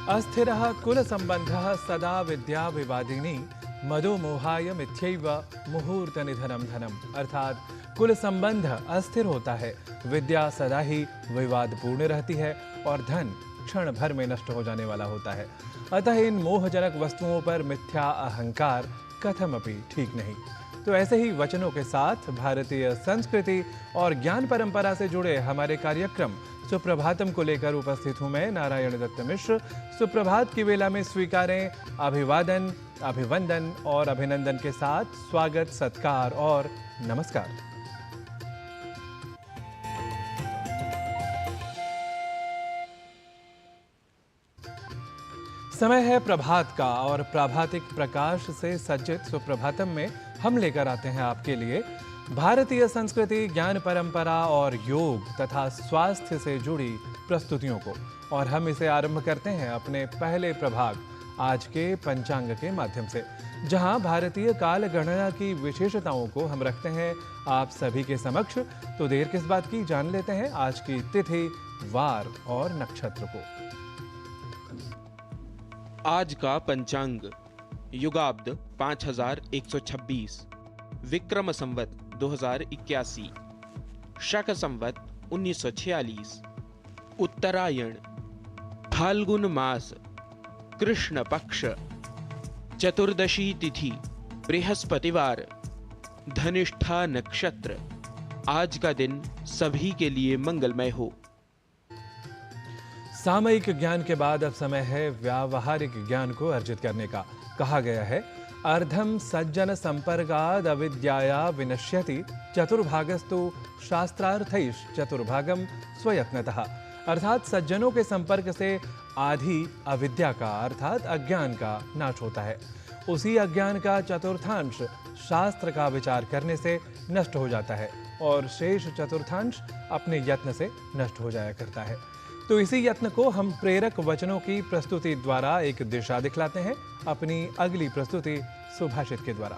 अस्थिरः कुलसम्बन्धः सदा विद्या विवादिनी मदो मोहाय मिथ्यैव मुहूर्त निधनम धनम। अर्थात कुल संबंध अस्थिर होता है, विद्या सदा ही विवादपूर्ण रहती है और धन क्षण भर में नष्ट हो जाने वाला होता है। अतः इन मोहजनक वस्तुओं पर मिथ्या अहंकार कथमपि ठीक नहीं। तो ऐसे ही वचनों के साथ भारतीय संस्कृति और ज्ञान परंपरा से जुड़े हमारे कार्यक्रम सुप्रभातम को लेकर उपस्थित हूं मैं, नारायण दत्त मिश्र। सुप्रभात की वेला में स्वीकारें अभिवादन, अभिवंदन और अभिनंदन के साथ स्वागत, सत्कार और नमस्कार। समय है प्रभात का और प्राभातिक प्रकाश से सज्जित सुप्रभातम में हम लेकर आते हैं आपके लिए भारतीय संस्कृति, ज्ञान परंपरा और योग तथा स्वास्थ्य से जुड़ी प्रस्तुतियों को। और हम इसे आरंभ करते हैं अपने पहले प्रभाग आज के पंचांग के माध्यम से, जहां भारतीय काल गणना की विशेषताओं को हम रखते हैं आप सभी के समक्ष। तो देर किस बात की, जान लेते हैं आज की तिथि, वार और नक्षत्र को। आज का पंचांग युगाब्द 5126, विक्रम संवत 2081, शक संवत 1946, उत्तरायण, फाल्गुन मास, कृष्ण पक्ष, चतुर्दशी तिथि, बृहस्पतिवार, धनिष्ठा नक्षत्र। आज का दिन सभी के लिए मंगलमय हो। सामयिक ज्ञान के बाद अब समय है व्यावहारिक ज्ञान को अर्जित करने का। कहा गया है अर्धम सज्जन संपर्काद अविद्याया विनश्यति चतुर्भागस्तु शास्त्रार्थैश्च चतुर्भागम स्वयत्नतः। अर्थात सज्जनों के संपर्क से आधी अविद्या का अर्थात अज्ञान का नाश होता है। उसी अज्ञान का चतुर्थांश शास्त्र का विचार करने से नष्ट हो जाता है और शेष चतुर्थांश अपने यत्न से नष्ट हो जाया करता है। तो इसी यत्न को हम प्रेरक वचनों की प्रस्तुति द्वारा एक दिशा दिखलाते हैं अपनी अगली प्रस्तुति सुभाषित के द्वारा।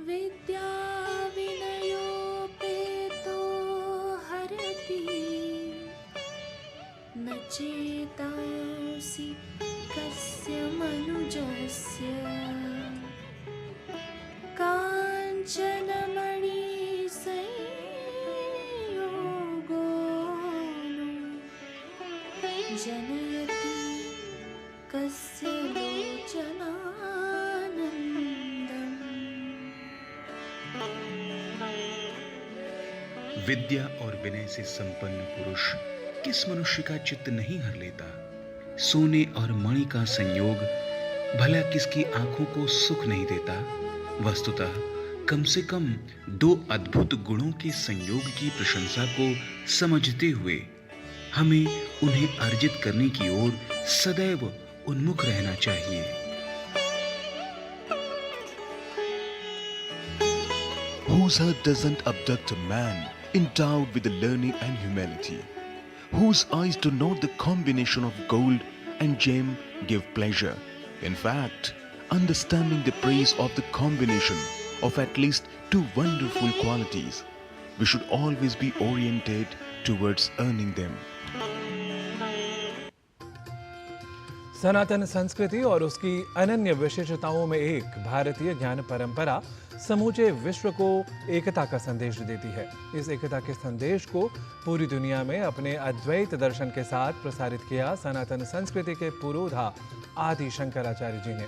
विद्या विनयोपेतो हरति न चेतांसि कस्य मनुजस्य कांचन जनयति कस्य लोचनानन्दम्। विद्या और विनय से संपन्न पुरुष किस मनुष्य का चित्त नहीं हर लेता। सोने और मणि का संयोग भला किसकी आंखों को सुख नहीं देता। वस्तुतः कम से कम दो अद्भुत गुणों के संयोग की प्रशंसा को समझते हुए हमें उन्हें अर्जित करने की ओर सदैव उन्मुख रहना चाहिए। Whose heart doesn't abduct a man endowed with the learning and humility, whose eyes do not the combination of gold and gem give pleasure. In fact, understanding the praise of the combination of at least two wonderful qualities, we should always be oriented towards earning them. सनातन संस्कृति और उसकी अनन्य विशेषताओं में एक भारतीय ज्ञान परंपरा समूचे विश्व को एकता का संदेश देती है। इस एकता के संदेश को पूरी दुनिया में अपने अद्वैत दर्शन के साथ प्रसारित किया सनातन संस्कृति के पुरोधा आदि शंकराचार्य जी ने।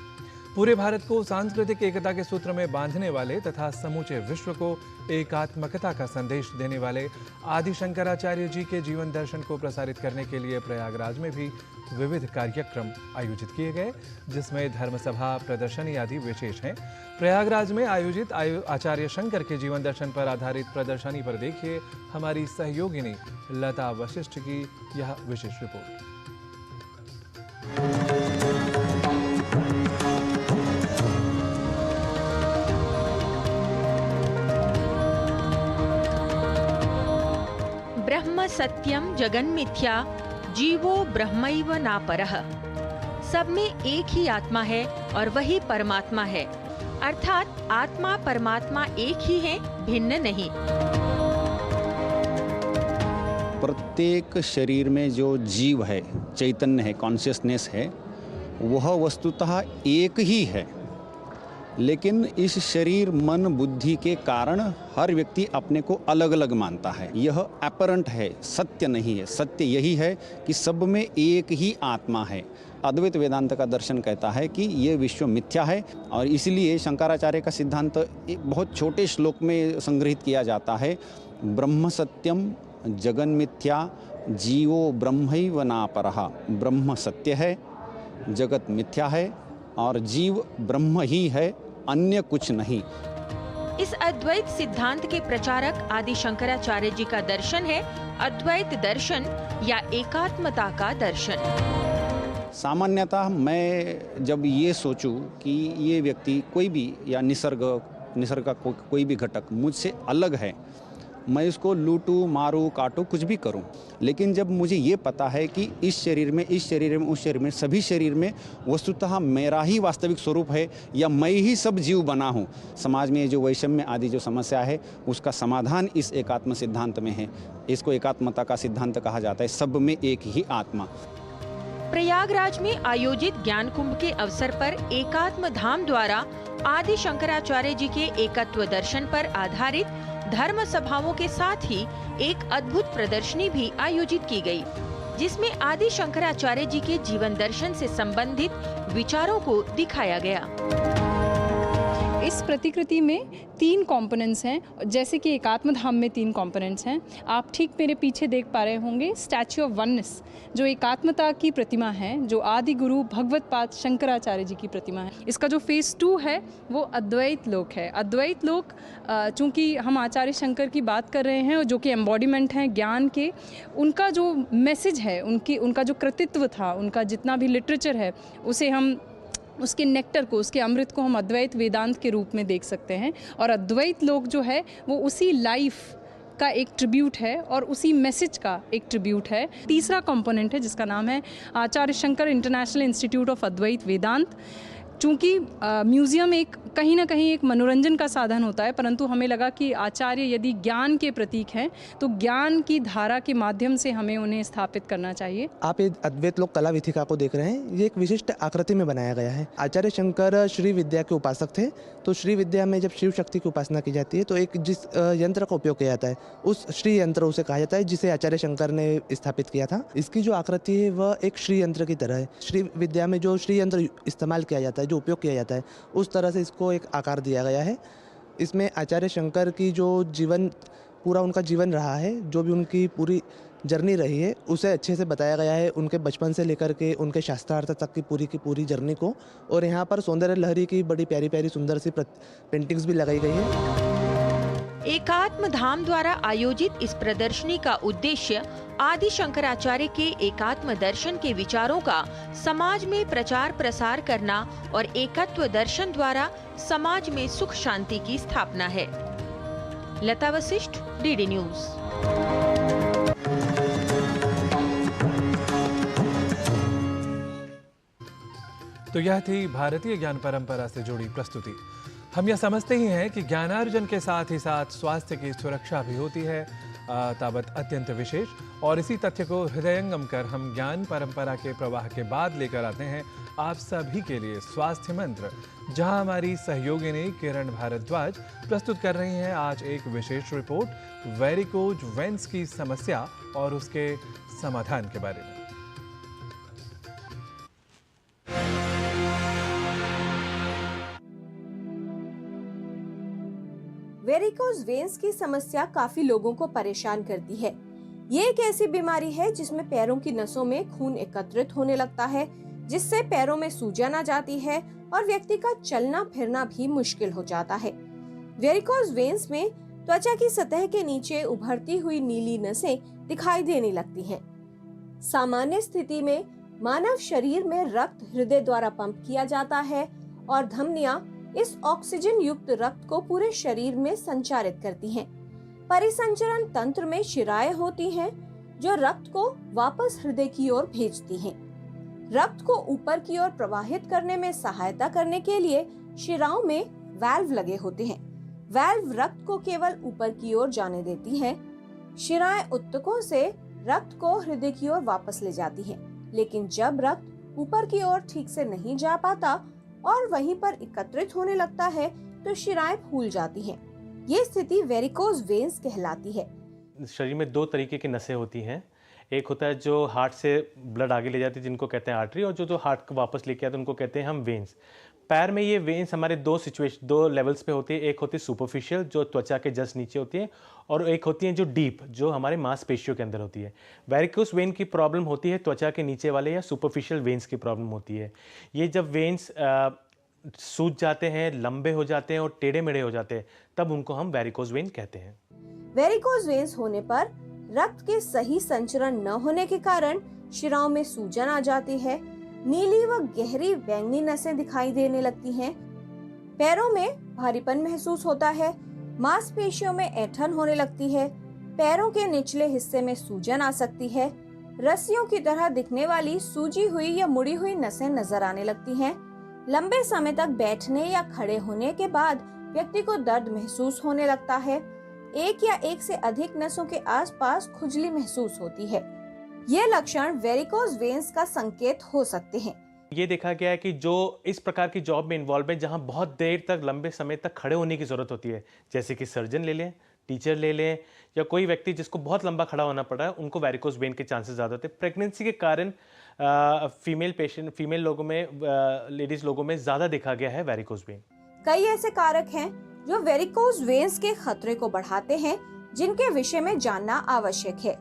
पूरे भारत को सांस्कृतिक एकता के सूत्र में बांधने वाले तथा समूचे विश्व को एकात्मकता का संदेश देने वाले आदि शंकराचार्य जी के जीवन दर्शन को प्रसारित करने के लिए प्रयागराज में भी विविध कार्यक्रम आयोजित किए गए, जिसमें धर्मसभा, प्रदर्शनी आदि विशेष हैं। प्रयागराज में आयोजित आचार्य शंकर के जीवन दर्शन पर आधारित प्रदर्शनी पर देखिए हमारी सहयोगिनी लता वशिष्ठ की यह विशेष रिपोर्ट। ब्रह्म सत्यम जगन्मिथ्या जीवो ब्रह्मैव नापरः। सब में एक ही आत्मा है और वही परमात्मा है, अर्थात आत्मा परमात्मा एक ही है, भिन्न नहीं। प्रत्येक शरीर में जो जीव है, चैतन्य है, कॉन्शियसनेस है, वह वस्तुतः एक ही है, लेकिन इस शरीर मन बुद्धि के कारण हर व्यक्ति अपने को अलग अलग मानता है। यह अपरेंट है, सत्य नहीं है। सत्य यही है कि सब में एक ही आत्मा है। अद्वैत वेदांत का दर्शन कहता है कि ये विश्व मिथ्या है, और इसलिए शंकराचार्य का सिद्धांत एक बहुत छोटे श्लोक में संग्रहित किया जाता है। ब्रह्म सत्यम जगन मिथ्या जीवो ब्रह्मैव नापरः। ब्रह्म सत्य है, जगत मिथ्या है और जीव ब्रह्म ही है, अन्य कुछ नहीं। इस अद्वैत सिद्धांत के प्रचारक आदि शंकराचार्य जी का दर्शन है अद्वैत दर्शन या एकात्मता का दर्शन। सामान्यतः मैं जब ये सोचूं कि ये व्यक्ति कोई भी या निसर्ग का कोई भी घटक मुझसे अलग है, मैं इसको लूटूं, मारूं, काटूं, कुछ भी करूं, लेकिन जब मुझे ये पता है कि इस शरीर में, उस शरीर में, सभी शरीर में वस्तुतः मेरा ही वास्तविक स्वरूप है, या मैं ही सब जीव बना हूं, समाज में जो वैषम्य आदि जो समस्या है उसका समाधान इस एकात्म सिद्धांत में है। इसको एकात्मता का सिद्धांत कहा जाता है, सब में एक ही आत्मा। प्रयागराज में आयोजित ज्ञान कुंभ के अवसर पर एकात्म धाम द्वारा आदि शंकराचार्य जी के एकत्व दर्शन पर आधारित धर्म सभाओं के साथ ही एक अद्भुत प्रदर्शनी भी आयोजित की गई, जिसमें आदि शंकराचार्य जी के जीवन दर्शन से संबंधित विचारों को दिखाया गया। इस प्रतिकृति में 3 कंपोनेंट्स हैं, जैसे कि एकात्म धाम में 3 कंपोनेंट्स हैं। आप ठीक मेरे पीछे देख पा रहे होंगे स्टैच्यू ऑफ वननेस, जो एकात्मता की प्रतिमा है, जो आदि गुरु भगवत पाद शंकराचार्य जी की प्रतिमा है। इसका जो फेज 2 है वो अद्वैत लोक है। अद्वैत लोक चूँकि हम आचार्य शंकर की बात कर रहे हैं, जो कि एम्बॉडीमेंट हैं ज्ञान के, उनका जो मैसेज है, उनका जो कृतित्व था, उनका जितना भी लिटरेचर है, उसे हम उसके नेक्टर को, उसके अमृत को हम अद्वैत वेदांत के रूप में देख सकते हैं। और अद्वैत लोक जो है वो उसी लाइफ का एक ट्रिब्यूट है और उसी मैसेज का एक ट्रिब्यूट है। तीसरा कंपोनेंट है जिसका नाम है आचार्य शंकर इंटरनेशनल इंस्टीट्यूट ऑफ अद्वैत वेदांत। चूँकि म्यूज़ियम एक कहीं ना कहीं एक मनोरंजन का साधन होता है, परंतु हमें लगा कि आचार्य यदि ज्ञान के प्रतीक हैं तो ज्ञान की धारा के माध्यम से हमें उन्हें स्थापित करना चाहिए। आप ये अद्वैत लोक कला विथिका को देख रहे हैं, ये एक विशिष्ट आकृति में बनाया गया है। आचार्य शंकर श्री विद्या के उपासक थे, तो श्री विद्या में जब शिव शक्ति की उपासना की जाती है तो एक जिस यंत्र का उपयोग किया जाता है उस श्री यंत्र उसे कहा जाता है, जिसे आचार्य शंकर ने स्थापित किया था। इसकी जो आकृति है वह एक श्री यंत्र की तरह है। श्री विद्या में जो श्री यंत्र इस्तेमाल किया जाता है, जो उपयोग किया जाता है, उस तरह से इसको एक आकार दिया गया है। इसमें आचार्य शंकर की जो पूरा उनका जीवन रहा है, जो भी उनकी पूरी जर्नी रही है, उसे अच्छे से बताया गया है, उनके बचपन से लेकर के उनके शास्त्रार्थ तक की पूरी जर्नी को। और यहाँ पर सौंदर्य लहरी की बड़ी प्यारी प्यारी सुंदर सी पेंटिंग्स भी लगाई गई है। एकात्म धाम द्वारा आयोजित इस प्रदर्शनी का उद्देश्य आदि शंकराचार्य के एकात्म दर्शन के विचारों का समाज में प्रचार प्रसार करना और एकत्व दर्शन द्वारा समाज में सुख शांति की स्थापना है। लता वशिष्ठ, डीडी न्यूज। तो यह थी भारतीय ज्ञान परंपरा से जुड़ी प्रस्तुति। हम यह समझते ही हैं कि ज्ञानार्जन के साथ ही साथ स्वास्थ्य की सुरक्षा भी होती है, ताबत अत्यंत विशेष। और इसी तथ्य को हृदयंगम कर हम ज्ञान परंपरा के प्रवाह के बाद लेकर आते हैं आप सभी के लिए स्वास्थ्य मंत्र, जहां हमारी सहयोगिनी किरण भारद्वाज प्रस्तुत कर रही हैं आज एक विशेष रिपोर्ट वेरिकोज वेन्स की समस्या और उसके समाधान के बारे में। वेरिकोज वेन्स की समस्या काफी लोगों को परेशान करती है। ये एक ऐसी बीमारी है जिसमें पैरों की नसों में खून एकत्रित होने लगता है, जिससे पैरों में सूजन आ जाती है और व्यक्ति का चलना फिरना भी मुश्किल हो जाता है। वेरिकोज वेन्स में त्वचा की सतह के नीचे उभरती हुई नीली नसें दिखाई देने लगती हैं। सामान्य स्थिति में मानव शरीर में रक्त हृदय द्वारा पंप किया जाता है और धमनियां इस ऑक्सीजन युक्त रक्त को पूरे शरीर में संचारित करती हैं। परिसंचरण तंत्र में शिराएं होती हैं जो रक्त को वापस हृदय की ओर भेजती हैं। रक्त को ऊपर की ओर प्रवाहित करने में सहायता करने के लिए शिराओं में वाल्व लगे होते हैं। वाल्व रक्त को केवल ऊपर की ओर जाने देती हैं। शिराएं ऊतकों से रक्त को हृदय की ओर वापस ले जाती है, लेकिन जब रक्त ऊपर की ओर ठीक से नहीं जा पाता और वहीं पर एकत्रित होने लगता है तो शिराएं फूल जाती हैं। ये स्थिति वेरिकोज वेन्स कहलाती है। शरीर में दो तरीके की नसें होती हैं। एक होता है जो हार्ट से ब्लड आगे ले जाती है जिनको कहते हैं आर्टरी, और जो हार्ट को वापस लेके आते हैं उनको कहते हैं हम वेन्स। पैर में ये वेन्स हमारे दो लेवल्स पे होती है। एक होती है सुपरफिशियल जो त्वचा के जस्ट नीचे होती है, और एक होती है जो डीप जो हमारे मांसपेशियों के अंदर होती है। वेरिकोस वेन की प्रॉब्लम होती है त्वचा के नीचे वाले या सुपरफिशियल वेन्स की प्रॉब्लम होती है। ये जब वेन्स सूज जाते हैं, लंबे हो जाते हैं और टेढ़े मेढ़े हो जाते हैं, तब उनको हम वेरिकोस वेन कहते हैं। वेरिकोज वेन्स होने पर रक्त के सही संचरण न होने के कारण शिराओं में सूजन आ जाती है, नीली व गहरी बैंगनी नसें दिखाई देने लगती हैं, पैरों में भारीपन महसूस होता है, मांसपेशियों में ऐंठन होने लगती है, पैरों के निचले हिस्से में सूजन आ सकती है, रस्सियों की तरह दिखने वाली सूजी हुई या मुड़ी हुई नसें नजर आने लगती हैं, लंबे समय तक बैठने या खड़े होने के बाद व्यक्ति को दर्द महसूस होने लगता है, एक या एक से अधिक नसों के आसपास खुजली महसूस होती है। ये लक्षण वेरिकोज वेन्स का संकेत हो सकते हैं। ये देखा गया है कि जो इस प्रकार की जॉब में इन्वॉल्व है जहां बहुत देर तक लंबे समय तक खड़े होने की जरूरत होती है, जैसे कि सर्जन ले लें, टीचर ले लें, या कोई व्यक्ति जिसको बहुत लंबा खड़ा होना पड़ रहा है, उनको वेरिकोज वेन के चांसेस ज़्यादा होते हैं। प्रेगनेंसी के कारण फीमेल लोगों में, लेडीज लोगों में ज़्यादा देखा गया है वेरिकोज वेन। कई ऐसे कारक हैं जो वेरिकोज वेन्स के खतरे को बढ़ाते हैं, जिनके विषय में जानना आवश्यक है।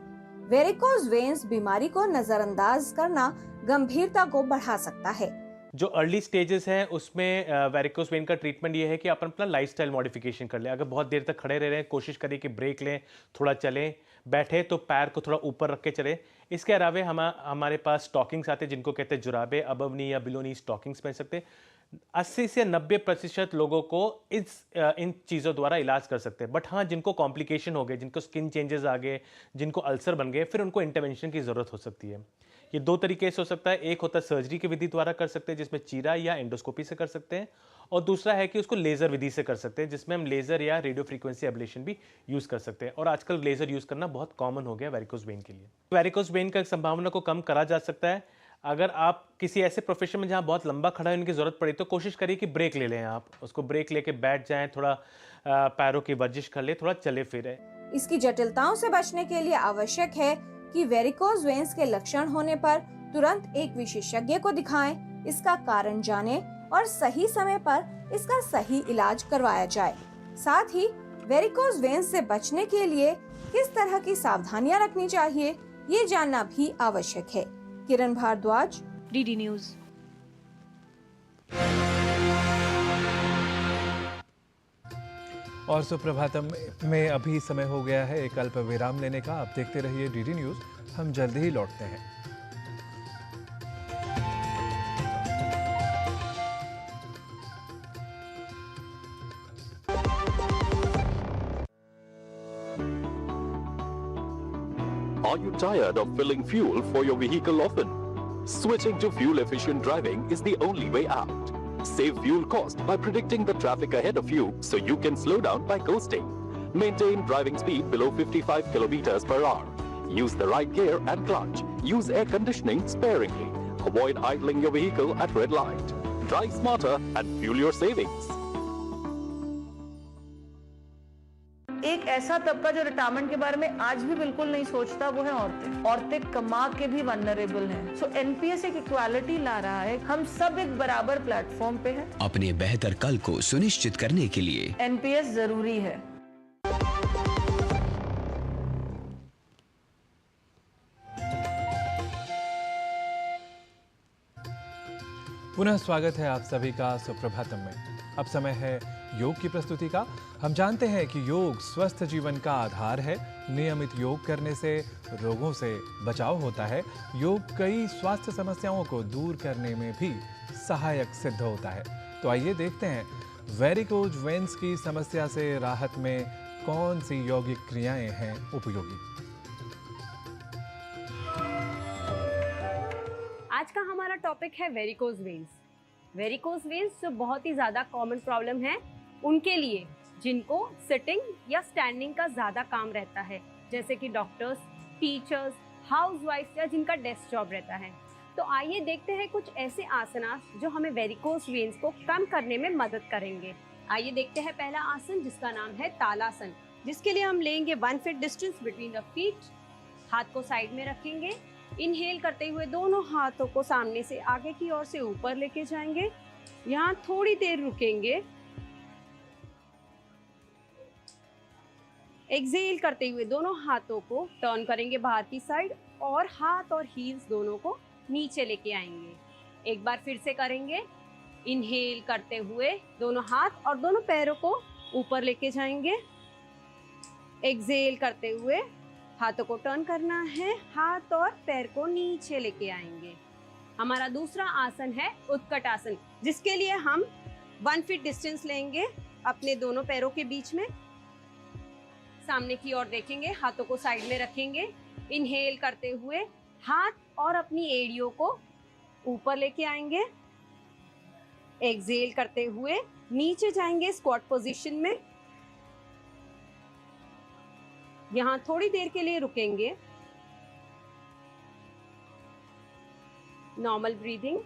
वेरिकोज वेन्स बीमारी को नजरअंदाज करना गंभीरता को बढ़ा सकता है। जो अर्ली स्टेजेस हैं उसमें वेरिकोज वेन का ट्रीटमेंट ये है कि अपन अपना लाइफस्टाइल मॉडिफिकेशन कर लें। अगर बहुत देर तक खड़े रह रहे हैं, कोशिश करें कि ब्रेक लें, थोड़ा चलें, बैठे तो पैर को थोड़ा ऊपर रख के चलें। इसके अलावा हमारे पास स्टॉकिंग्स आते हैं जिनको कहते हैं जुराबे, अबव नी या बिलो नी स्टॉकिंग्स पहन सकते हैं। 80 से 90% लोगों को इन चीज़ों द्वारा इलाज कर सकते हैं। बट हाँ, जिनको कॉम्प्लिकेशन हो गए, जिनको स्किन चेंजेस आ गए, जिनको अल्सर बन गए, फिर उनको इंटरवेंशन की ज़रूरत हो सकती है। ये दो तरीके से हो सकता है। एक होता है सर्जरी की विधि द्वारा कर सकते हैं जिसमें चीरा या एंडोस्कोपी से कर सकते हैं, और दूसरा है कि उसको लेज़र विधि से कर सकते हैं जिसमें हम लेज़र या रेडियो फ्रीक्वेंसी एब्लेशन भी यूज़ कर सकते हैं। और आजकल लेज़र यूज़ करना बहुत कॉमन हो गया वेरिकोज वेन के लिए। वेरिकोज वेन का संभावना को कम करा जा सकता है। अगर आप किसी ऐसे प्रोफेशन में जहाँ बहुत लंबा खड़ा होने की ज़रूरत पड़ी तो कोशिश करिए कि ब्रेक ले लें। आप उसको ब्रेक लेके बैठ जाएं, थोड़ा पैरों की वर्जिश कर ले, थोड़ा चले फिरें। इसकी जटिलताओं से बचने के लिए आवश्यक है कि वेरिकोज वेन्स के लक्षण होने पर तुरंत एक विशेषज्ञ को दिखाएं, इसका कारण जानें और सही समय पर इसका सही इलाज करवाया जाए। साथ ही वेरिकोज वेन्स से बचने के लिए किस तरह की सावधानियां रखनी चाहिए, ये जानना भी आवश्यक है। किरण भारद्वाज, डीडी न्यूज। और सुप्रभातम में अभी समय हो गया है एक अल्प विराम लेने का। आप देखते रहिए डीडी न्यूज, हम जल्द ही लौटते हैं। Are you tired of filling fuel for your vehicle often? Switching to fuel-efficient driving is the only way out. Save fuel cost by predicting the traffic ahead of you so you can slow down by coasting. Maintain driving speed below 55 kilometers per hour. Use the right gear and clutch. Use air conditioning sparingly. Avoid idling your vehicle at red light. Drive smarter and fuel your savings. एक ऐसा तबका जो retirement के बारे में आज भी बिल्कुल नहीं सोचता, वो है औरतें। औरतें कमा के भी वल्नरेबल हैं। सो एनपीएस एक इक्वालिटी ला रहा है। हम सब एक बराबर प्लेटफॉर्म पे हैं। अपने बेहतर कल को सुनिश्चित करने के लिए एनपीएस जरूरी है। पुनः स्वागत है आप सभी का सुप्रभातम में। अब समय है योग की प्रस्तुति का। हम जानते हैं कि योग स्वस्थ जीवन का आधार है। नियमित योग करने से रोगों से बचाव होता है। योग कई स्वास्थ्य समस्याओं को दूर करने में भी सहायक सिद्ध होता है। तो आइए देखते हैं वेरिकोज वेन्स की समस्या से राहत में कौन सी यौगिक क्रियाएं हैं उपयोगी। आज का हमारा टॉपिक है वेरिकोज वेन्स। वेरिकोज वेन्स जो बहुत ही ज़्यादा कॉमन प्रॉब्लम है उनके लिए, जिनको सिटिंग या स्टैंडिंग का ज़्यादा काम रहता है, जैसे कि डॉक्टर्स, टीचर्स, हाउसवाइफ या जिनका डेस्क जॉब रहता है। तो आइए देखते हैं कुछ ऐसे आसनास जो हमें वेरिकोस वेन्स को कम करने में मदद करेंगे। आइए देखते हैं पहला आसन जिसका नाम है तालासन, जिसके लिए हम लेंगे 1 feet distance between the feet. हाथ को साइड में रखेंगे। इनहेल करते हुए दोनों हाथों को सामने से आगे की ओर से ऊपर लेके जाएंगे। यहाँ थोड़ी देर रुकेंगे। एक्सहेल करते हुए दोनों हाथों को टर्न करेंगे बाहर की साइड और हाथ और हील्स दोनों को नीचे लेके आएंगे। एक बार फिर से करेंगे। इनहेल करते हुए दोनों हाथ और दोनों पैरों को ऊपर लेके जाएंगे। एक्सहेल करते हुए हाथों को टर्न करना है, हाथ और पैर को नीचे लेके आएंगे। हमारा दूसरा आसन है उत्कट आसन, जिसके लिए हम 1 फीट डिस्टेंस लेंगे अपने दोनों पैरों के बीच में। सामने की ओर देखेंगे, हाथों को साइड में रखेंगे। इनहेल करते हुए हाथ और अपनी एड़ियों को ऊपर लेके आएंगे। एक्सहेल करते हुए नीचे जाएंगे स्क्वाट पोजीशन में। यहाँ थोड़ी देर के लिए रुकेंगे। Normal breathing.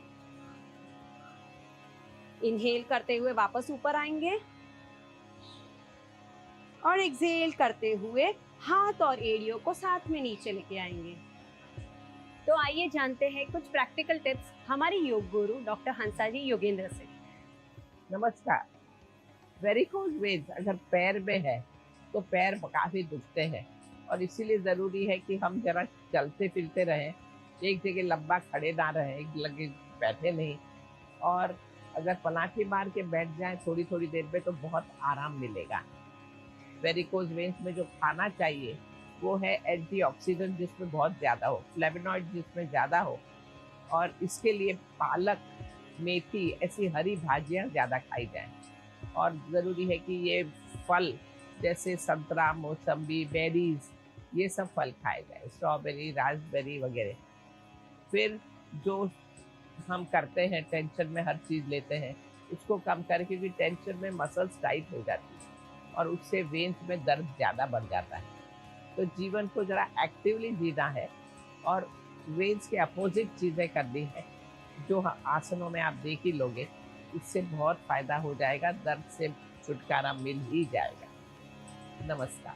इनहेल करते हुए वापस ऊपर आएंगे और एक्सहेल करते हुए हाथ और एड़ियों को साथ में नीचे लेके आएंगे। तो आइए जानते हैं कुछ प्रैक्टिकल टिप्स हमारे योग गुरु डॉक्टर हंसा जी योगेंद्र से। नमस्कार। वेरिकोज वेन्स अगर पैर में है तो पैर काफ़ी दुखते हैं और इसीलिए ज़रूरी है कि हम जरा चलते फिरते रहें, एक जगह लंबा खड़े ना रहें, एक लगे बैठे नहीं, और अगर पलाठी मार के बैठ जाएं थोड़ी थोड़ी देर में तो बहुत आराम मिलेगा। वेरिकोज वेन्स में जो खाना चाहिए वो है एंटीऑक्सीडेंट जिसमें बहुत ज़्यादा हो, फ्लेवोनॉइड जिसमें ज़्यादा हो, और इसके लिए पालक, मेथी, ऐसी हरी भाजियाँ ज़्यादा खाई जाएं। और ज़रूरी है कि ये फल जैसे संतरा, मौसम्बी, बेरीज, ये सब फल खाए जाए, स्ट्रॉबेरी, रास्पबेरी वगैरह। फिर जो हम करते हैं, टेंशन में हर चीज़ लेते हैं, उसको कम करके भी टेंशन में मसल्स टाइट हो जाती है और उससे वेन्स में दर्द ज़्यादा बढ़ जाता है। तो जीवन को ज़रा एक्टिवली जीना है और वेन्स के अपोजिट चीज़ें करनी है, जो आसनों में आप देख ही लोगे। इससे बहुत फ़ायदा हो जाएगा, दर्द से छुटकारा मिल ही जाएगा। नमस्कार।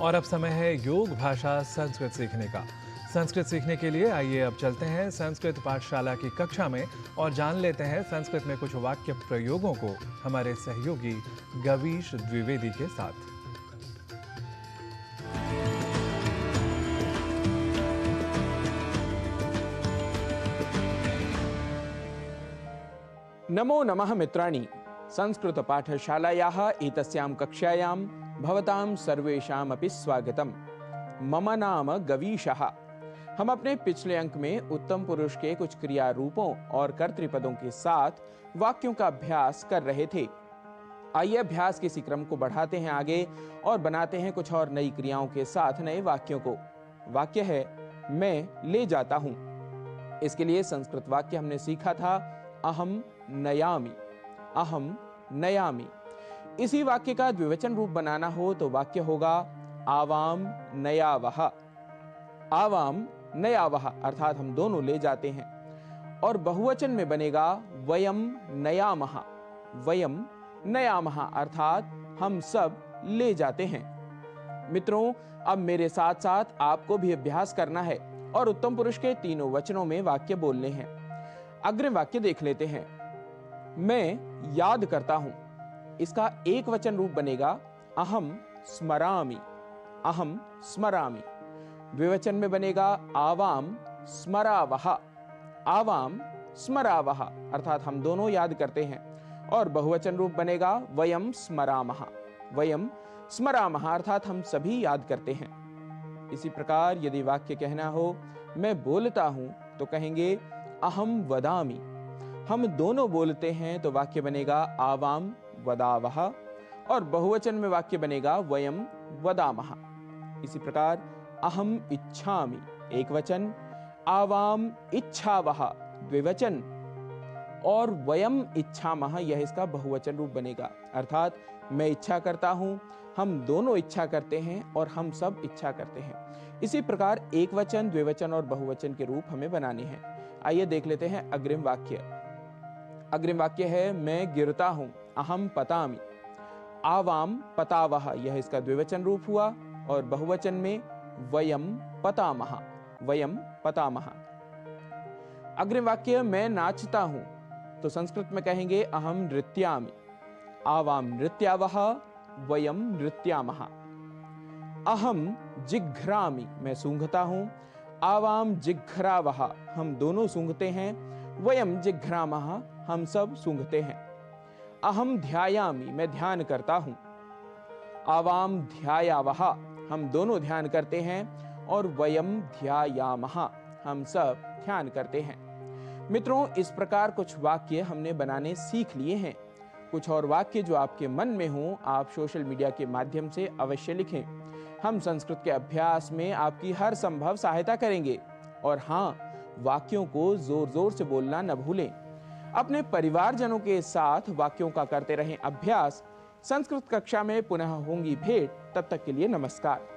और अब समय है योग भाषा संस्कृत सीखने का। संस्कृत सीखने के लिए आइए अब चलते हैं संस्कृत पाठशाला की कक्षा में और जान लेते हैं संस्कृत में कुछ वाक्य प्रयोगों को हमारे सहयोगी गवीश द्विवेदी के साथ। नमो नमः मित्राणि। संस्कृत पाठशालायाः एतस्यां कक्षायां भवतां सर्वेषामपि स्वागतम्। मम नाम गवीशः। हम अपने पिछले अंक में उत्तम पुरुष के कुछ क्रिया रूपों और कर्तृपदों के साथ वाक्यों का अभ्यास कर रहे थे। आइए अभ्यास के इसी क्रम को बढ़ाते हैं आगे और बनाते हैं कुछ और नई क्रियाओं के साथ नए वाक्यों को। वाक्य है मैं ले जाता हूं। इसके लिए संस्कृत वाक्य हमने सीखा था अहम नयामि। अहम नयामि। इसी वाक्य का द्विवचन रूप बनाना हो तो वाक्य होगा आवाम नयावह। आवाम नयावह अर्थात हम दोनों ले जाते हैं। और बहुवचन में बनेगा वयम नयामः। वयम नयामः अर्थात हम सब ले जाते हैं। मित्रों, अब मेरे साथ साथ आपको भी अभ्यास करना है और उत्तम पुरुष के तीनों वचनों में वाक्य बोलने हैं। अग्रिम वाक्य देख लेते हैं। मैं याद करता हूं। इसका एक वचन रूप बनेगा अहम स्मरामि। अहम स्मरामि। द्विवचन में बनेगा आवाम स्मरावह। आवाम स्मरावह अर्थात हम दोनों याद करते हैं। और बहुवचन रूप बनेगा वयम स्मरामः। वयम स्मरामः अर्थात हम सभी याद करते हैं। इसी प्रकार यदि वाक्य कहना हो मैं बोलता हूं तो कहेंगे अहम वदामि। हम दोनों बोलते हैं तो वाक्य बनेगा आवाम वदावह। और बहुवचन में वाक्य बनेगा वयम वदामः। इसी प्रकार अहम इच्छामि एक वचन, आवाम इच्छावह द्विवचन और वयम इच्छामः यह इसका बहुवचन रूप बनेगा। अर्थात मैं इच्छा करता हूं, हम दोनों इच्छा करते हैं और हम सब इच्छा करते हैं। इसी प्रकार एक वचन, द्विवचन और बहुवचन के रूप हमें बनाने हैं। आइए देख लेते हैं अग्रिम वाक्य। अग्रिम वाक्य है मैं गिरता हूं, अहम पतामि। आवाम पतावह, यह इसका द्विवचन रूप हुआ, और बहुवचन में वयम पतामह, वयम पतामह। अग्रिम वाक्य मैं नाचता हूं, तो संस्कृत में कहेंगे अहम नृत्यामि। आवाम नृत्यावह, वयम नृत्यामः। अहम जिघ्रामि, मैं सूंघता हूं। आवाम जिघ्रावह, हम दोनों सूंघते हैं। वयम जिघ्रामः, हम सब सूंघते हैं। अहम ध्यायामि, मैं ध्यान करता हूं। आवाम ध्यायावह, हम दोनों ध्यान करते हैं। और वयम ध्यायामः, हम सब ध्यान करते हैं। मित्रों, इस प्रकार कुछ वाक्य हमने बनाने सीख लिए हैं। कुछ और वाक्य जो आपके मन में हों, आप सोशल मीडिया के माध्यम से अवश्य लिखें। हम संस्कृत के अभ्यास में आपकी हर संभव सहायता करेंगे। और हाँ, वाक्यों को जोर जोर से बोलना न भूलें। अपने परिवारजनों के साथ वाक्यों का करते रहें अभ्यास। संस्कृत कक्षा में पुनः होंगी भेंट, तब तक के लिए नमस्कार।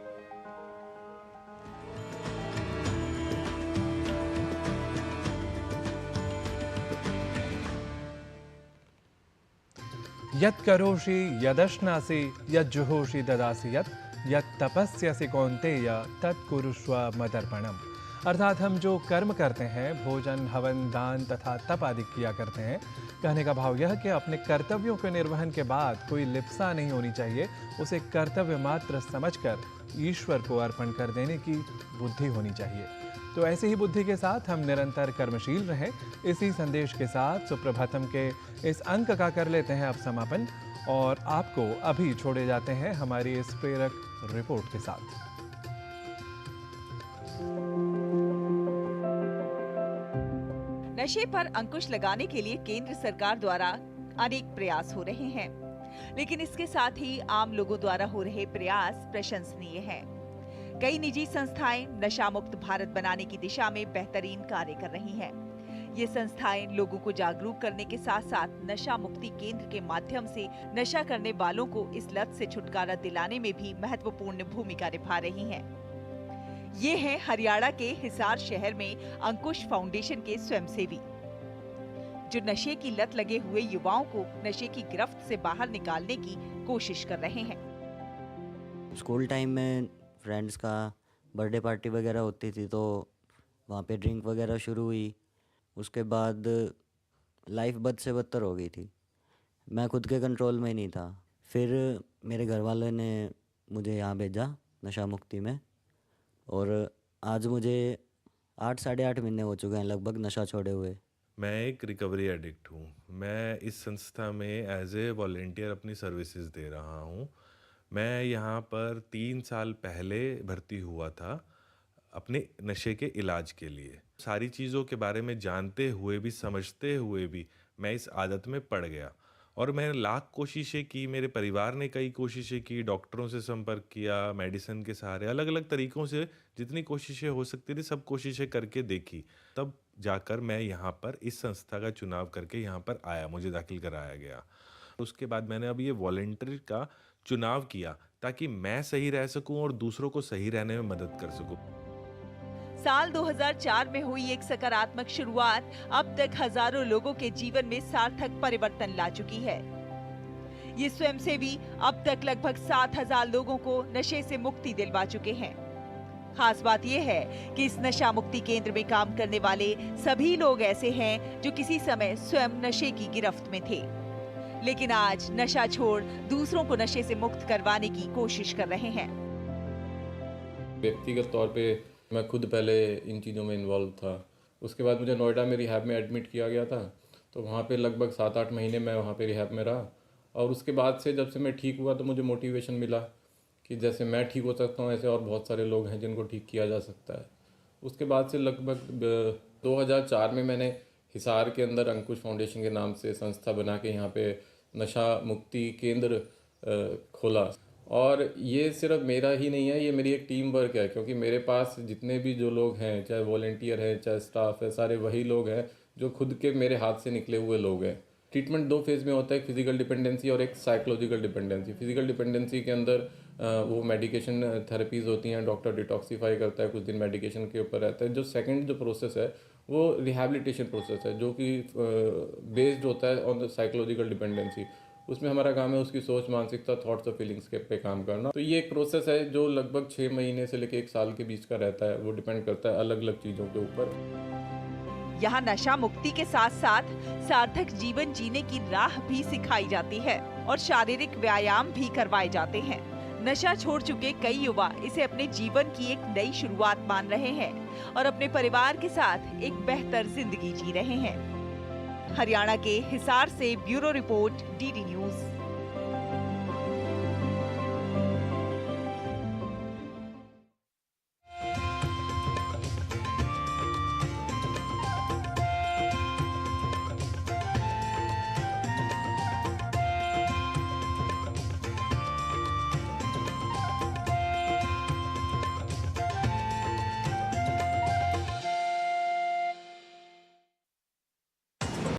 यत् करोषि यदश्नासि यज्जुहोषि ददासि यत् तपस्यसि कौन्तेय तत् कुरुष्व मदर्पणम्। अर्थात हम जो कर्म करते हैं, भोजन, हवन, दान तथा तप आदि किया करते हैं, कहने का भाव यह कि अपने कर्तव्यों के निर्वहन के बाद कोई लिप्सा नहीं होनी चाहिए। उसे कर्तव्य मात्र समझकर ईश्वर को अर्पण कर देने की बुद्धि होनी चाहिए। तो ऐसी ही बुद्धि के साथ हम निरंतर कर्मशील रहें। इसी संदेश के साथ सुप्रभातम के इस अंक का कर लेते हैं अब समापन, और आपको अभी छोड़े जाते हैं हमारी इस प्रेरक रिपोर्ट के साथ। नशे पर अंकुश लगाने के लिए केंद्र सरकार द्वारा अनेक प्रयास हो रहे हैं, लेकिन इसके साथ ही आम लोगों द्वारा हो रहे प्रयास प्रशंसनीय हैं। कई निजी संस्थाएं नशा मुक्त भारत बनाने की दिशा में बेहतरीन कार्य कर रही हैं। ये संस्थाएं लोगों को जागरूक करने के साथ साथ नशा मुक्ति केंद्र के माध्यम से नशा करने वालों को इस लत से छुटकारा दिलाने में भी महत्वपूर्ण भूमिका निभा रही हैं। ये हैं हरियाणा के हिसार शहर में अंकुश फाउंडेशन के स्वयंसेवी, जो नशे की लत लगे हुए युवाओं को नशे की गिरफ्त से बाहर निकालने की कोशिश कर रहे हैं। स्कूल टाइम में फ्रेंड्स का बर्थडे पार्टी वगैरह होती थी, तो वहाँ पे ड्रिंक वगैरह शुरू हुई। उसके बाद लाइफ बद से बदतर हो गई थी। मैं खुद के कंट्रोल में ही नहीं था। फिर मेरे घर वाले ने मुझे यहाँ भेजा नशा मुक्ति में, और आज मुझे 8 साढ़े 8 महीने हो चुके हैं लगभग नशा छोड़े हुए। मैं एक रिकवरी एडिक्ट हूँ। मैं इस संस्था में एज ए वॉलेंटियर अपनी सर्विसेज दे रहा हूँ। मैं यहाँ पर 3 साल पहले भर्ती हुआ था अपने नशे के इलाज के लिए। सारी चीज़ों के बारे में जानते हुए भी, समझते हुए भी मैं इस आदत में पड़ गया, और मैंने लाख कोशिशें की। मेरे परिवार ने कई कोशिशें की, डॉक्टरों से संपर्क किया, मेडिसिन के सहारे अलग अलग तरीक़ों से जितनी कोशिशें हो सकती थी सब कोशिशें करके देखी। तब जाकर मैं यहाँ पर इस संस्था का चुनाव करके यहाँ पर आया, मुझे दाखिल कराया गया। उसके बाद मैंने अब ये वॉलंटियर का चुनाव किया ताकि मैं सही रह सकूं और दूसरों को सही रहने में मदद कर सकूं। साल 2004 में हुई एक सकारात्मक शुरुआत अब तक हजारों लोगों के जीवन में सार्थक परिवर्तन ला चुकी है। ये स्वयंसेवी अब तक लगभग 7,000 लोगों को नशे से मुक्ति दिलवा चुके हैं। खास बात यह है कि इस नशा मुक्ति केंद्र में काम करने वाले सभी लोग ऐसे हैं जो किसी समय स्वयं नशे की गिरफ्त में थे, लेकिन आज नशा छोड़ दूसरों को नशे से मुक्त करवाने की कोशिश कर रहे हैं। व्यक्तिगत तौर पे मैं खुद पहले इन चीज़ों में इन्वॉल्व था। उसके बाद मुझे नोएडा में रिहैब में एडमिट किया गया था, तो वहाँ पे लगभग 7-8 महीने मैं वहाँ पे रिहैब में रहा। और उसके बाद से जब से मैं ठीक हुआ तो मुझे मोटिवेशन मिला कि जैसे मैं ठीक हो सकता हूँ ऐसे और बहुत सारे लोग हैं जिनको ठीक किया जा सकता है। उसके बाद से लगभग 2004 में मैंने हिसार के अंदर अंकुश फाउंडेशन के नाम से संस्था बना के यहाँ पे नशा मुक्ति केंद्र खोला। और ये सिर्फ मेरा ही नहीं है, ये मेरी एक टीम वर्क है, क्योंकि मेरे पास जितने भी जो लोग हैं, चाहे वॉलंटियर है चाहे स्टाफ है, सारे वही लोग हैं जो खुद के मेरे हाथ से निकले हुए लोग हैं। ट्रीटमेंट 2 फेज़ में होता है, एक फिजिकल डिपेंडेंसी और एक साइकोलॉजिकल डिपेंडेंसी। फिजिकल डिपेंडेंसी के अंदर वो मेडिकेशन थेरेपीज़ होती हैं, डॉक्टर डिटॉक्सीफाई करता है, कुछ दिन मेडिकेशन के ऊपर रहता है। जो सेकंड जो प्रोसेस है वो रिहैबिलिटेशन प्रोसेस है, जो कि बेस्ड होता है ऑन द साइकोलॉजिकल डिपेंडेंसी। उसमें हमारा काम है उसकी सोच, मानसिकता, थॉट्स और फीलिंग्स के पे काम करना। तो ये एक प्रोसेस है जो लगभग 6 महीने से लेकर 1 साल के बीच का रहता है। वो डिपेंड करता है अलग अलग चीज़ों के ऊपर। यहाँ नशा मुक्ति के साथ साथ सार्थक जीवन जीने की राह भी सिखाई जाती है और शारीरिक व्यायाम भी करवाए जाते हैं। नशा छोड़ चुके कई युवा इसे अपने जीवन की एक नई शुरुआत मान रहे हैं और अपने परिवार के साथ एक बेहतर जिंदगी जी रहे हैं। हरियाणा के हिसार से ब्यूरो रिपोर्ट, डीडी न्यूज़।